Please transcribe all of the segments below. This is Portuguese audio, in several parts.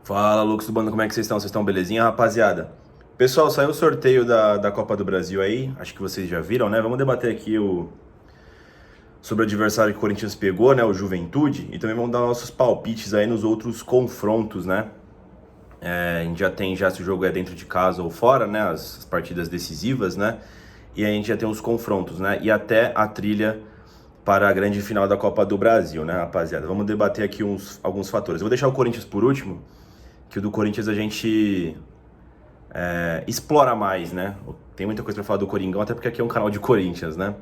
Fala, Lucas do Bando, como é que vocês estão? Vocês estão belezinha, rapaziada? Pessoal, saiu o sorteio da Copa do Brasil aí, acho que vocês já viram, né? Vamos debater aqui sobre o adversário que o Corinthians pegou, né? O Juventude, e também vamos dar nossos palpites aí nos outros confrontos, né? A gente já tem se o jogo é dentro de casa ou fora, né? As partidas decisivas, né? E a gente já tem os confrontos, né? E até a trilha para a grande final da Copa do Brasil, né, rapaziada? Vamos debater aqui alguns fatores. Eu vou deixar o Corinthians por último, que o do Corinthians a gente explora mais, né? Tem muita coisa pra falar do Coringão, até porque aqui é um canal de Corinthians, né?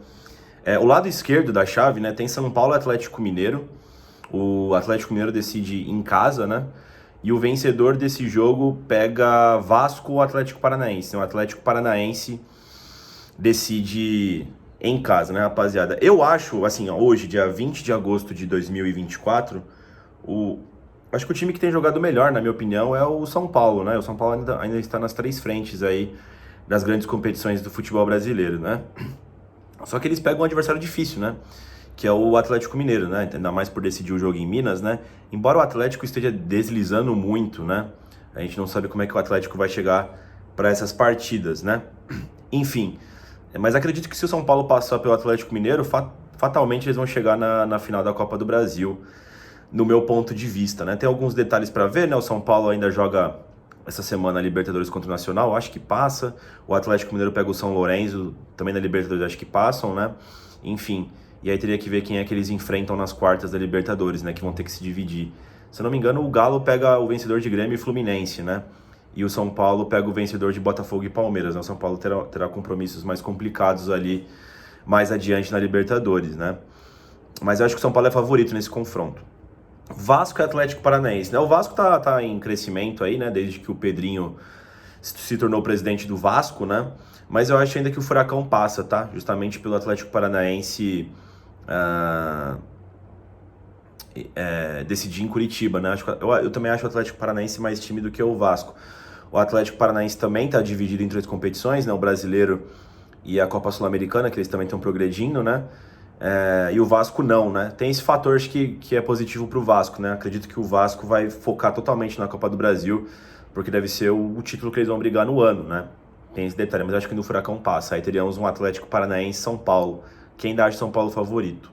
O lado esquerdo da chave, né, tem São Paulo e Atlético Mineiro. O Atlético Mineiro decide em casa, né? E o vencedor desse jogo pega Vasco ou Atlético Paranaense. O Atlético Paranaense decide em casa, né, rapaziada? Eu acho, assim, ó, hoje, dia 20 de agosto de 2024, acho que o time que tem jogado melhor, na minha opinião, é o São Paulo, né? O São Paulo ainda está nas três frentes aí das grandes competições do futebol brasileiro, né? Só que eles pegam um adversário difícil, né? Que é o Atlético Mineiro, né? Ainda mais por decidir o jogo em Minas, né? Embora o Atlético esteja deslizando muito, né? A gente não sabe como é que o Atlético vai chegar para essas partidas, né? Enfim, mas acredito que se o São Paulo passar pelo Atlético Mineiro, fatalmente eles vão chegar na final da Copa do Brasil, no meu ponto de vista, né? Tem alguns detalhes para ver, né? O São Paulo ainda joga essa semana a Libertadores contra o Nacional, acho que passa. O Atlético Mineiro pega o São Lourenço, também na Libertadores, acho que passam, né? Enfim, e aí teria que ver quem é que eles enfrentam nas quartas da Libertadores, né? Que vão ter que se dividir. Se eu não me engano, o Galo pega o vencedor de Grêmio e Fluminense, né? E o São Paulo pega o vencedor de Botafogo e Palmeiras, né? O São Paulo terá compromissos mais complicados ali mais adiante na Libertadores, né? Mas eu acho que o São Paulo é favorito nesse confronto. Vasco e Atlético Paranaense, né? O Vasco tá em crescimento aí, né? Desde que o Pedrinho se tornou presidente do Vasco, né? Mas eu acho ainda que o Furacão passa, tá? Justamente pelo Atlético Paranaense decidir em Curitiba, né? Eu também acho o Atlético Paranaense mais time do que o Vasco. O Atlético Paranaense também tá dividido em três competições, né? O Brasileiro e a Copa Sul-Americana, que eles também estão progredindo, né? E o Vasco não, né? Tem esse fator que é positivo para o Vasco, né? Acredito que o Vasco vai focar totalmente na Copa do Brasil, porque deve ser o título que eles vão brigar no ano, né? Tem esse detalhe, mas acho que no Furacão passa. Aí teríamos um Atlético Paranaense e São Paulo. Quem dá de São Paulo favorito?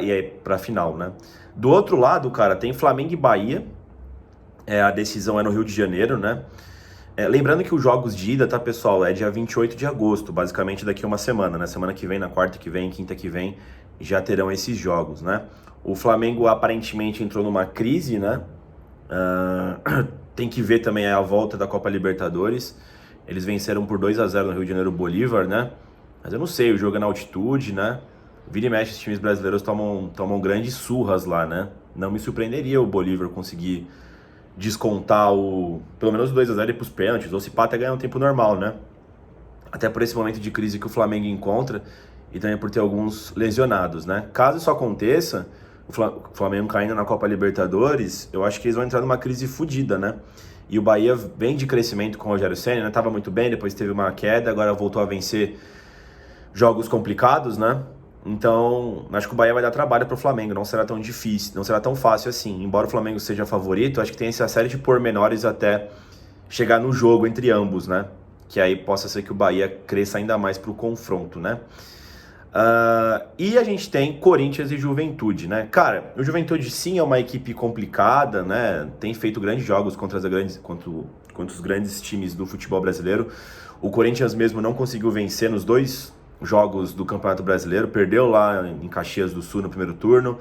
E aí, pra final, né? Do outro lado, cara, tem Flamengo e Bahia. A decisão é no Rio de Janeiro, né? Lembrando que os jogos de ida, tá, pessoal, é dia 28 de agosto, basicamente daqui a uma semana, né? Semana que vem, na quarta que vem, quinta que vem, já terão esses jogos, né? O Flamengo aparentemente entrou numa crise, né? Tem que ver também a volta da Copa Libertadores. Eles venceram por 2-0 no Rio de Janeiro Bolívar, né? Mas eu não sei, o jogo é na altitude, né? Vira e mexe, os times brasileiros tomam grandes surras lá, né? Não me surpreenderia o Bolívar conseguir descontar pelo menos o 2-0 e ir pros pênaltis, ou se pá até ganhar um tempo normal, né? Até por esse momento de crise que o Flamengo encontra e também por ter alguns lesionados, né? Caso isso aconteça, o Flamengo caindo na Copa Libertadores, eu acho que eles vão entrar numa crise fodida, né? E o Bahia vem de crescimento com o Rogério Ceni, né? Tava muito bem, depois teve uma queda, agora voltou a vencer jogos complicados, né? Então, acho que o Bahia vai dar trabalho para o Flamengo, não será tão difícil, não será tão fácil assim. Embora o Flamengo seja favorito, acho que tem essa série de pormenores até chegar no jogo entre ambos, né? Que aí possa ser que o Bahia cresça ainda mais para o confronto, né? E a gente tem Corinthians e Juventude, né? Cara, o Juventude sim é uma equipe complicada, né? Tem feito grandes jogos contra os grandes times do futebol brasileiro. O Corinthians mesmo não conseguiu vencer nos dois jogos do Campeonato Brasileiro, perdeu lá em Caxias do Sul no primeiro turno,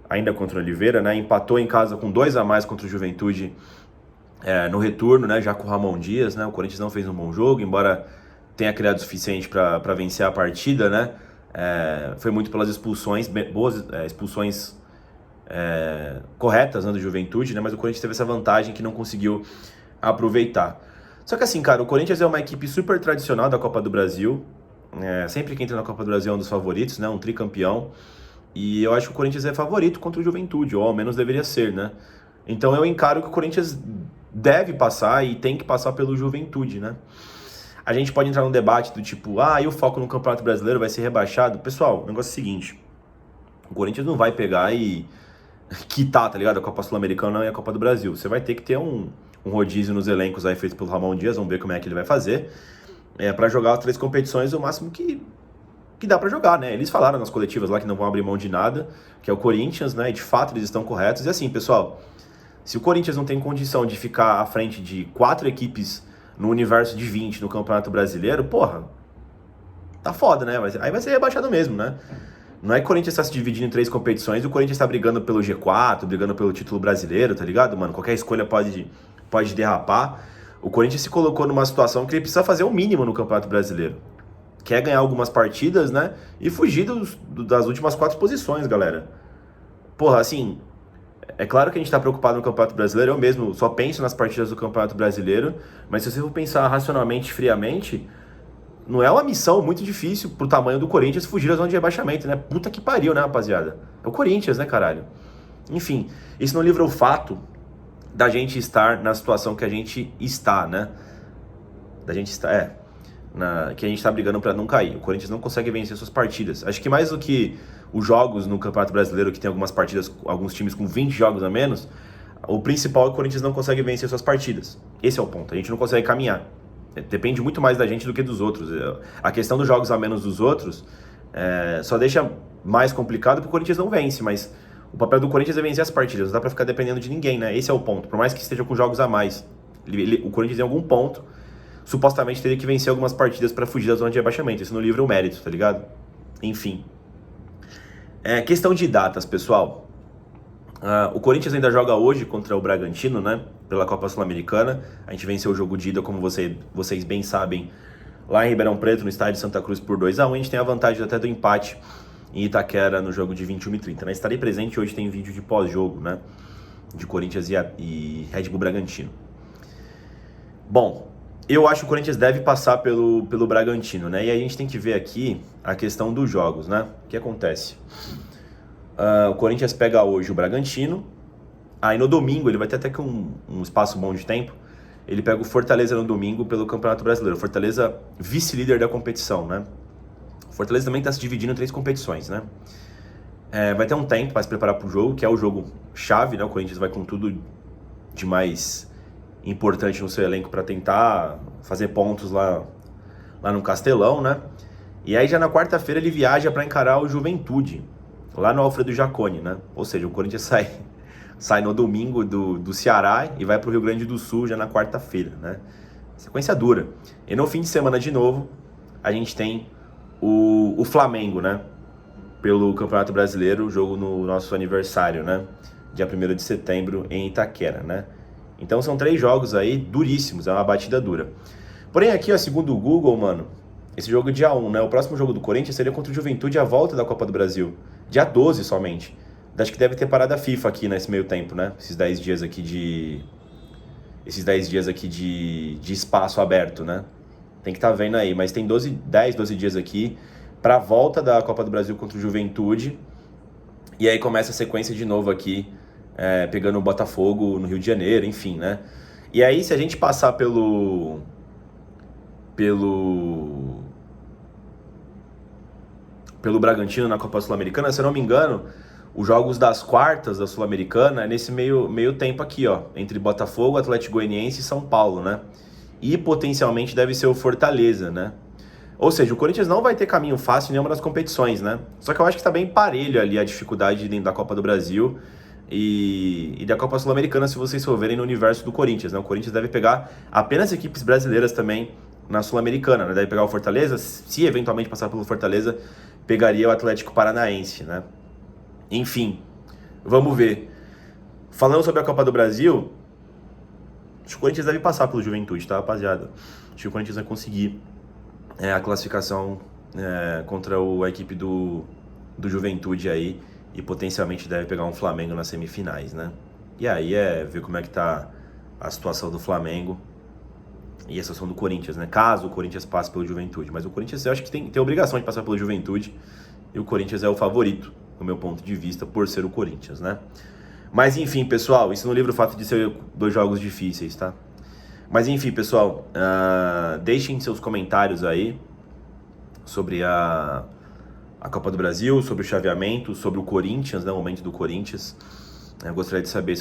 ainda contra o Oliveira, né? Empatou em casa com 2 a mais contra o Juventude no retorno, né? Já com o Ramon Dias, né? O Corinthians não fez um bom jogo, embora tenha criado o suficiente para vencer a partida, né? Foi muito pelas expulsões, boas expulsões corretas, né, do Juventude, né? Mas o Corinthians teve essa vantagem que não conseguiu aproveitar. Só que assim, cara, o Corinthians é uma equipe super tradicional da Copa do Brasil. Sempre que entra na Copa do Brasil é um dos favoritos, né? Um tricampeão. E eu acho que o Corinthians é favorito contra o Juventude, ou ao menos deveria ser, né? Então eu encaro que o Corinthians deve passar e tem que passar pelo Juventude, né? A gente pode entrar num debate do tipo, e o foco no Campeonato Brasileiro vai ser rebaixado? Pessoal, o negócio é o seguinte, o Corinthians não vai pegar e tá ligado? A Copa Sul-Americana e a Copa do Brasil. Você vai ter que ter um rodízio nos elencos aí feito pelo Ramon Dias, vamos ver como é que ele vai fazer, para jogar as 3 competições o máximo que dá para jogar, né? Eles falaram nas coletivas lá que não vão abrir mão de nada, que é o Corinthians, né? E de fato eles estão corretos. E assim, pessoal, se o Corinthians não tem condição de ficar à frente de 4 equipes no universo de 20 no Campeonato Brasileiro, porra, tá foda, né? Aí vai ser rebaixado mesmo, né? Não é que o Corinthians tá se dividindo em 3 competições e o Corinthians tá brigando pelo G4, brigando pelo título brasileiro, tá ligado, mano? Qualquer escolha pode derrapar. O Corinthians se colocou numa situação que ele precisa fazer o mínimo no Campeonato Brasileiro. Quer ganhar algumas partidas, né? E fugir das últimas 4 posições, galera. Porra, assim, é claro que a gente tá preocupado no Campeonato Brasileiro. Eu mesmo só penso nas partidas do Campeonato Brasileiro. Mas se você for pensar racionalmente, friamente, não é uma missão muito difícil pro tamanho do Corinthians fugir da zona de rebaixamento, né? Puta que pariu, né, rapaziada? É o Corinthians, né, caralho? Enfim, isso não livra o fato da gente estar na situação que a gente está, né? Da gente estar, que a gente tá brigando pra não cair. O Corinthians não consegue vencer suas partidas. Acho que mais do que os jogos no Campeonato Brasileiro, que tem algumas partidas, alguns times com 20 jogos a menos, o principal é que o Corinthians não consegue vencer suas partidas. Esse é o ponto. A gente não consegue caminhar. Depende muito mais da gente do que dos outros. A questão dos jogos a menos dos outros só deixa mais complicado porque o Corinthians não vence, mas o papel do Corinthians é vencer as partidas, não dá pra ficar dependendo de ninguém, né? Esse é o ponto. Por mais que esteja com jogos a mais, o Corinthians em algum ponto supostamente teria que vencer algumas partidas pra fugir da zona de rebaixamento. Isso não livra o mérito, tá ligado? Enfim. Questão de datas, pessoal. O Corinthians ainda joga hoje contra o Bragantino, né? Pela Copa Sul-Americana. A gente venceu o jogo de ida, como vocês bem sabem, lá em Ribeirão Preto, no estádio de Santa Cruz, por 2-1. A gente tem a vantagem até do empate em Itaquera no jogo de 21h30. Né? Estarei presente, hoje tem vídeo de pós-jogo, né? De Corinthians e Red Bull Bragantino. Bom, eu acho que o Corinthians deve passar pelo Bragantino, né? E a gente tem que ver aqui a questão dos jogos, né? O que acontece? O Corinthians pega hoje o Bragantino. Aí no domingo, ele vai ter até que um espaço bom de tempo. Ele pega o Fortaleza no domingo pelo Campeonato Brasileiro. Fortaleza vice-líder da competição, né? O Fortaleza também está se dividindo em 3 competições, né? Vai ter um tempo para se preparar para o jogo, que é o jogo chave, né? O Corinthians vai com tudo de mais importante no seu elenco para tentar fazer pontos lá no Castelão, né? E aí já na quarta-feira ele viaja para encarar o Juventude, lá no Alfredo Jaconi, né? Ou seja, o Corinthians sai no domingo do Ceará e vai para o Rio Grande do Sul já na quarta-feira, né? Sequência dura. E no fim de semana, de novo, a gente tem o Flamengo, né? Pelo Campeonato Brasileiro, jogo no nosso aniversário, né? Dia 1º de setembro em Itaquera, né? Então são 3 jogos aí duríssimos, é uma batida dura. Porém aqui, ó, segundo o Google, mano, esse jogo é dia 1, né? O próximo jogo do Corinthians seria contra o Juventude, a volta da Copa do Brasil. Dia 12 somente. Acho que deve ter parada a FIFA aqui nesse meio tempo, né? Esses 10 dias aqui de espaço aberto, né? Tem que estar vendo aí, mas tem 10, 12 dias aqui para a volta da Copa do Brasil contra o Juventude. E aí começa a sequência de novo aqui, pegando o Botafogo no Rio de Janeiro, enfim, né? E aí, se a gente passar pelo Bragantino na Copa Sul-Americana, se eu não me engano, os jogos das quartas da Sul-Americana é nesse meio tempo aqui, ó, entre Botafogo, Atlético Goianiense e São Paulo, né? E potencialmente deve ser o Fortaleza, né? Ou seja, o Corinthians não vai ter caminho fácil em nenhuma das competições, né? Só que eu acho que tá bem parelho ali a dificuldade dentro da Copa do Brasil e da Copa Sul-Americana, se vocês for verem no universo do Corinthians, né? O Corinthians deve pegar apenas equipes brasileiras também na Sul-Americana, né? Deve pegar o Fortaleza, se eventualmente passar pelo Fortaleza, pegaria o Atlético Paranaense, né? Enfim, vamos ver. Falando sobre a Copa do Brasil, acho que o Corinthians deve passar pelo Juventude, tá, rapaziada? Acho que o Corinthians vai conseguir a classificação contra a equipe do Juventude aí e potencialmente deve pegar um Flamengo nas semifinais, né? E aí ver como é que tá a situação do Flamengo e a situação do Corinthians, né? Caso o Corinthians passe pelo Juventude. Mas o Corinthians, eu acho que tem a obrigação de passar pelo Juventude e o Corinthians é o favorito, do meu ponto de vista, por ser o Corinthians, né? Mas enfim, pessoal, isso não livra o fato de ser 2 jogos difíceis, tá? Mas enfim, pessoal, deixem seus comentários aí sobre a Copa do Brasil, sobre o chaveamento, sobre o Corinthians, né, o momento do Corinthians. Eu gostaria de saber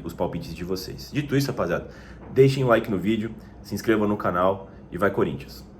os palpites de vocês. Dito isso, rapaziada, deixem like no vídeo, se inscrevam no canal e vai Corinthians!